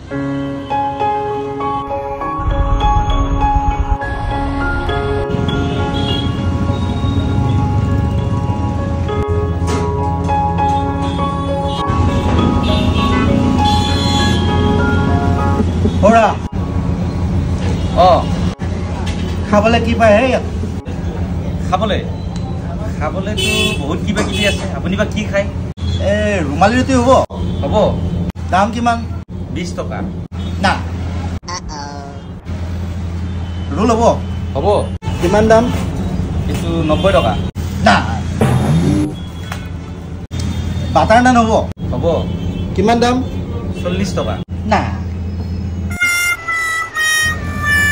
Hora. খাবলৈ কি পায় হে ইয়াত? খাবলৈ তো বহুত কিবা কিবি আছে। আপুনি বা কি খায়? ৰুমালী ৰুটি হ'ব? হ'ব। দাম কিমান? 20 টকা। না। ৰোল হ'ব? হ'ব। কিমান দাম? এইটো 90 টকা। না। বাটাৰ নান হ'ব? হ'ব। কিমান দাম? 40 টকা। না।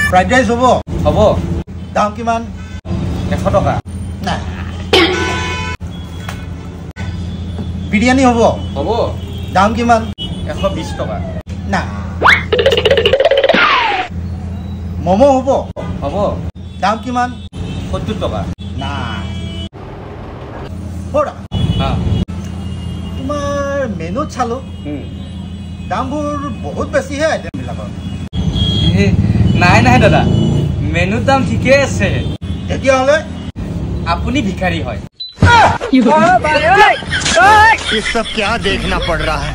ফ্ৰাইড ৰাইচ হ'ব? হ'ব। দাম কিমান? 100 টকা। না। বিৰিয়ানী হ'ব? হ'ব। দাম কিমান? 120 টকা। না। ম'ম' হ'ব? হ'ব। দাম কিমান? 70 টকা। না। বৰা তোমাৰ মেনুত চালো দামবোৰ বহুত বেছিহে আইটেমবিলাকৰ। নাই দাদা, মেনুৰ দাম ঠিকে আছে। তেতিয়াহ'লে আপুনি ভিখাৰী হয়। ये सब क्या देखना पड़ रहा है?